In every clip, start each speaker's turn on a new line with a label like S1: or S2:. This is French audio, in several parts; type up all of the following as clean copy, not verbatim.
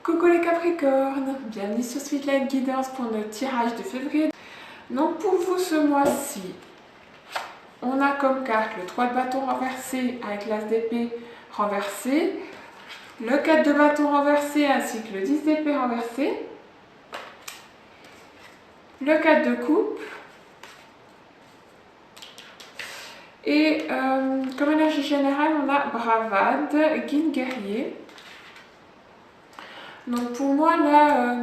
S1: Coucou les Capricornes, bienvenue sur Sweet Light Guidance pour notre tirage de février. Donc pour vous ce mois-ci, on a comme carte le 3 de bâton renversé avec l'as d'épée renversé, le 4 de bâton renversé ainsi que le 10 d'épée renversé, le 4 de coupe et comme énergie générale on a bravade, guide guerrier. Donc pour moi là,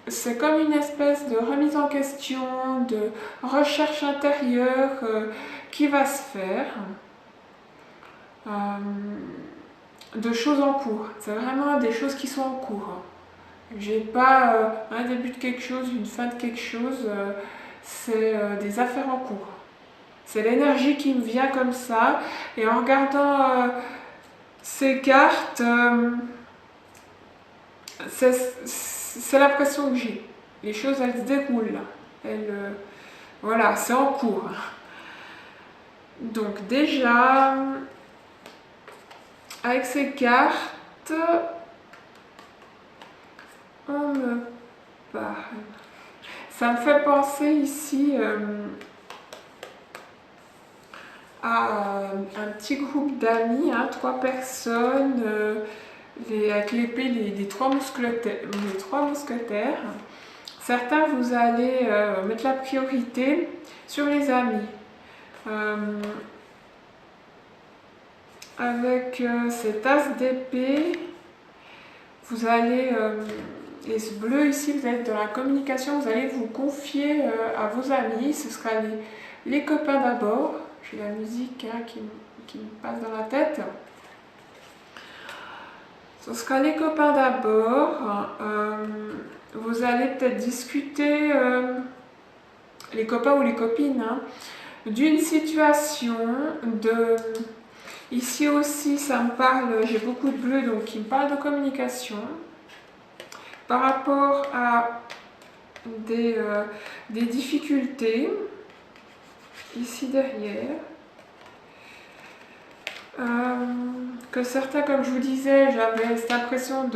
S1: c'est comme une espèce de remise en question, de recherche intérieure qui va se faire, de choses en cours. C'est vraiment des choses qui sont en cours. J'ai pas un début de quelque chose, une fin de quelque chose, c'est des affaires en cours. C'est l'énergie qui me vient comme ça, et en regardant ces cartes, c'est l'impression que j'ai. Les choses, elles se déroulent. Voilà, c'est en cours. Donc déjà, avec ces cartes, on me parle. Ça me fait penser ici à un petit groupe d'amis, 3 personnes, avec l'épée, les trois mousquetaires. Certains, vous allez mettre la priorité sur les amis. Avec cette as d'épée, vous allez, et ce bleu ici, vous êtes dans la communication, vous allez vous confier à vos amis. Ce sera les copains d'abord. J'ai la musique qui me passe dans la tête. Ce sera les copains d'abord. Vous allez peut-être discuter, les copains ou les copines, d'une situation, Ici aussi, ça me parle, j'ai beaucoup de bleu, donc qui me parle de communication. Par rapport à des difficultés, ici derrière. Que certains, comme je vous disais, j'avais cette impression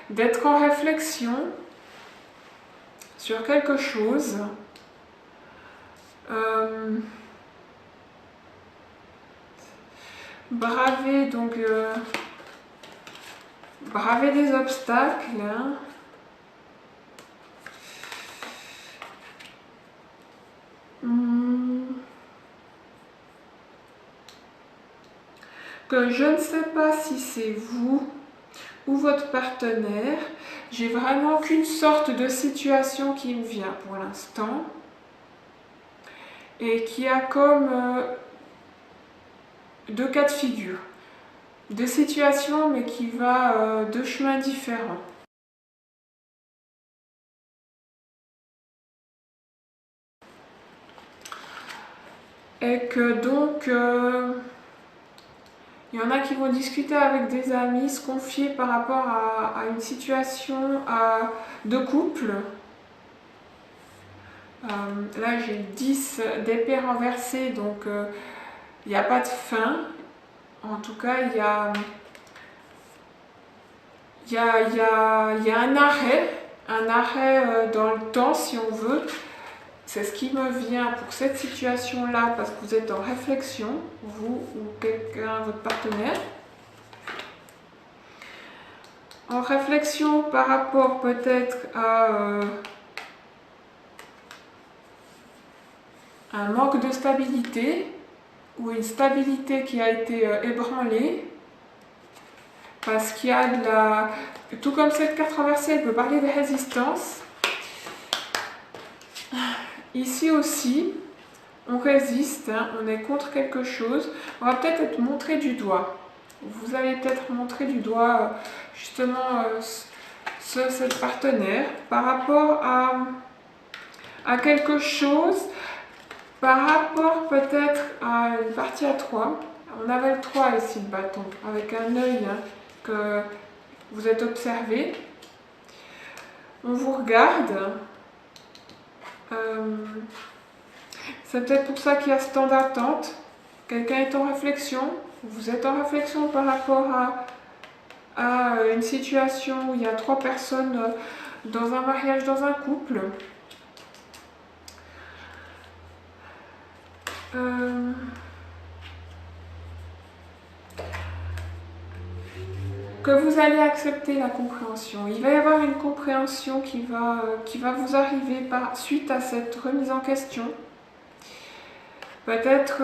S1: d'être en réflexion sur quelque chose. Braver, donc braver des obstacles. Que je ne sais pas si c'est vous ou votre partenaire. J'ai vraiment qu'une sorte de situation qui me vient pour l'instant et qui a comme deux cas de figure, deux situations mais qui va de chemins différents. Et que donc il y en a qui vont discuter avec des amis, se confier par rapport à une situation de couple. Là j'ai le 10 d'épée renversée, donc il n'y a pas de fin. En tout cas, il y a un arrêt dans le temps si on veut. C'est ce qui me vient pour cette situation-là, parce que vous êtes en réflexion, vous ou quelqu'un, votre partenaire. En réflexion par rapport peut-être à un manque de stabilité, ou une stabilité qui a été ébranlée, parce qu'il y a de la... Tout comme cette carte renversée, elle peut parler de résistance. Ici aussi, on résiste, on est contre quelque chose. On va peut-être être montré du doigt. Vous allez peut-être montrer du doigt justement cette partenaire par rapport à quelque chose, par rapport peut-être à une partie à 3. On avait le 3 ici, le bâton, avec un œil que vous êtes observé. On vous regarde. C'est peut-être pour ça qu'il y a ce temps d'attente. Quelqu'un est en réflexion. Vous êtes en réflexion par rapport à une situation où il y a 3 personnes dans un mariage, dans un couple. Que vous allez accepter la compréhension. Il va y avoir une compréhension qui va vous arriver suite à cette remise en question. Peut-être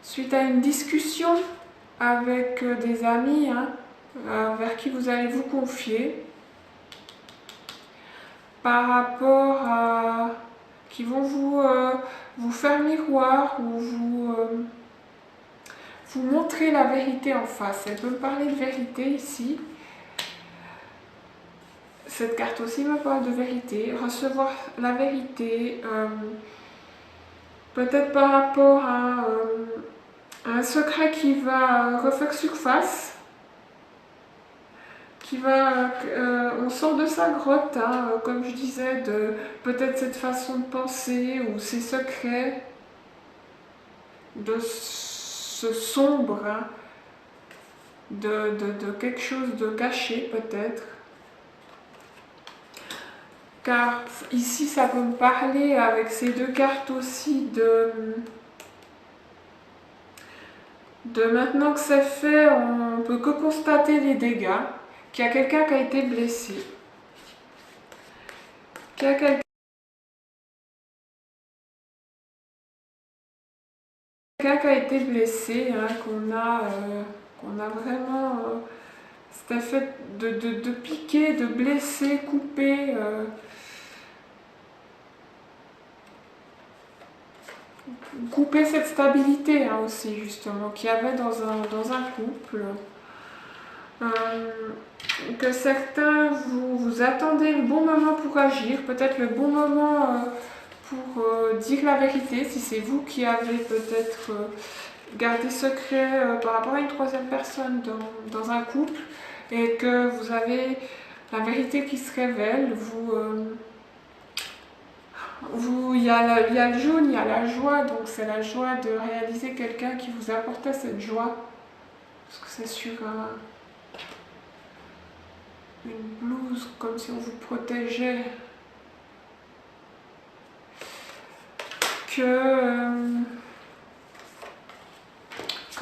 S1: suite à une discussion avec des amis vers qui vous allez vous confier par rapport à qui vont vous faire miroir ou vous montrer la vérité en face. Elle peut me parler de vérité ici. Cette carte aussi me parle de vérité, recevoir la vérité, peut-être par rapport à un secret qui va refaire surface, on sort de sa grotte, comme je disais, de peut-être cette façon de penser ou ces secrets, de ce sombre, de quelque chose de caché peut-être. Car ici, ça peut me parler avec ces 2 cartes aussi de maintenant que c'est fait, on peut que constater les dégâts, qu'il y a quelqu'un qui a été blessé. Qu'il y a quelqu'un qui a été blessé, qu'on a vraiment cet effet de piquer, de blesser, couper. Couper cette stabilité aussi, justement, qu'il y avait dans un couple. Que certains, vous attendez le bon moment pour agir, peut-être le bon moment pour dire la vérité, si c'est vous qui avez peut-être gardé secret par rapport à une 3e personne dans un couple, et que vous avez la vérité qui se révèle, il y a le jaune, il y a la joie, donc c'est la joie de réaliser quelqu'un qui vous apportait cette joie. Parce que c'est sur une blouse, comme si on vous protégeait. Que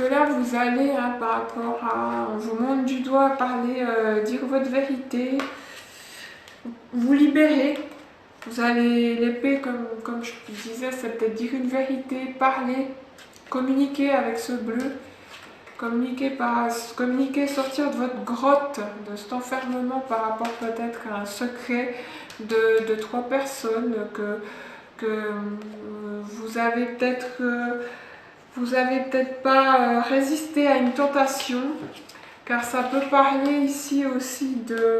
S1: là vous allez, par rapport à, on vous montre du doigt, parler, dire votre vérité, vous libérer. Vous allez l'épée, comme je disais, c'est peut-être dire une vérité, parler, communiquer avec ce bleu, communiquer, sortir de votre grotte, de cet enfermement par rapport peut-être à un secret de 3 personnes que vous avez peut-être pas résisté à une tentation, car ça peut parler ici aussi de...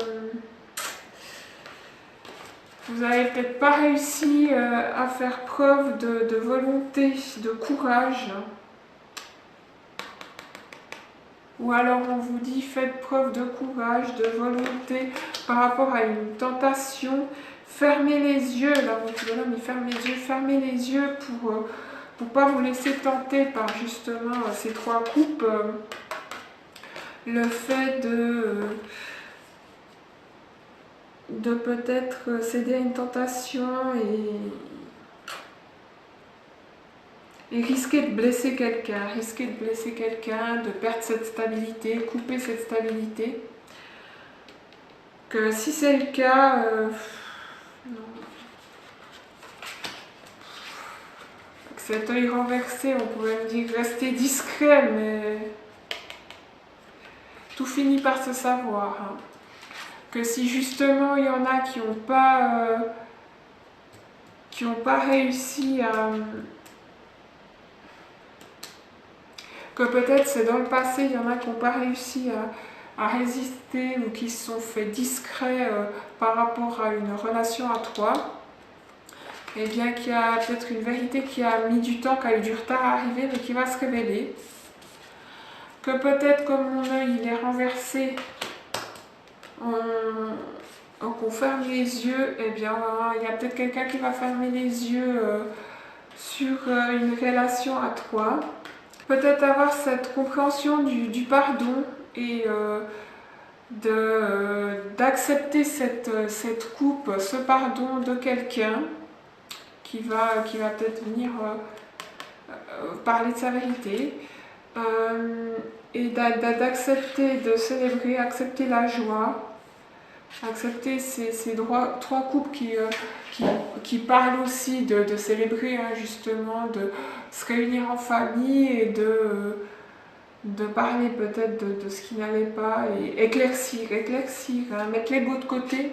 S1: Vous n'avez peut-être pas réussi à faire preuve de volonté, de courage. Ou alors on vous dit faites preuve de courage, de volonté par rapport à une tentation. Fermez les yeux, là votre bonhomme il ferme les yeux, fermez les yeux pour ne pas vous laisser tenter par justement ces 3 coupes. Le fait de peut-être céder à une tentation et risquer de blesser quelqu'un, de perdre cette stabilité, couper cette stabilité. Que si c'est le cas, non. Cet œil renversé, on pourrait me dire rester discret, mais tout finit par se savoir. Que si justement il y en a qui n'ont pas réussi à... Que peut-être c'est dans le passé, il y en a qui n'ont pas réussi à résister ou qui se sont fait discrets par rapport à une relation à 3, et bien qu'il y a peut-être une vérité qui a mis du temps, qui a eu du retard à arriver, mais qui va se révéler. Que peut-être comme mon œil il est renversé, qu'on ferme les yeux, et bien il y a peut-être quelqu'un qui va fermer les yeux sur une relation à 3. Peut-être avoir cette compréhension du pardon et d'accepter cette coupe, ce pardon de quelqu'un qui va peut-être venir parler de sa vérité, et d'accepter, de célébrer, accepter la joie, accepter ces trois couples qui parlent aussi de célébrer, hein, justement, de se réunir en famille et de parler peut-être de ce qui n'allait pas et éclaircir, hein, mettre l'ego de côté,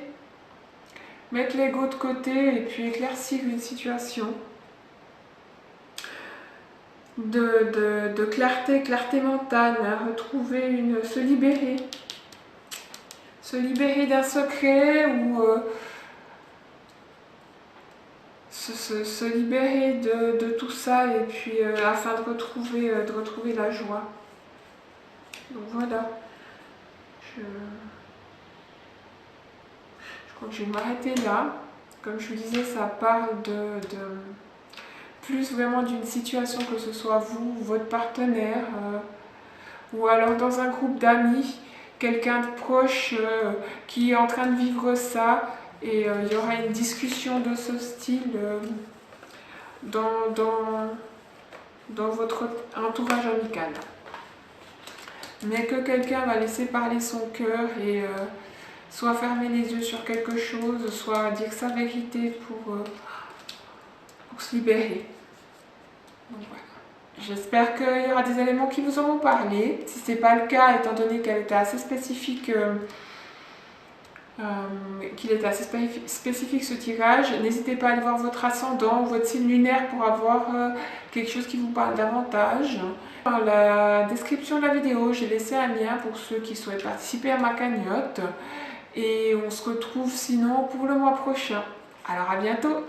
S1: et puis éclaircir une situation de clarté mentale, hein, retrouver se libérer d'un secret ou se libérer de tout ça et puis afin de retrouver la joie. Donc voilà, je crois que je vais m'arrêter là. Comme je vous disais, ça parle plus vraiment d'une situation, que ce soit vous, votre partenaire, ou alors dans un groupe d'amis, quelqu'un de proche qui est en train de vivre ça, et il y aura une discussion de ce style dans votre entourage amical. Mais que quelqu'un va laisser parler son cœur et soit fermer les yeux sur quelque chose, soit dire sa vérité pour se libérer. Donc voilà. J'espère qu'il y aura des éléments qui vous auront parlé. Si ce n'est pas le cas, étant donné qu'elle était assez spécifique, qu'il était assez spécifique ce tirage, n'hésitez pas à aller voir votre ascendant, votre signe lunaire pour avoir quelque chose qui vous parle davantage. Dans la description de la vidéo, j'ai laissé un lien pour ceux qui souhaitent participer à ma cagnotte. Et on se retrouve sinon pour le mois prochain. Alors à bientôt!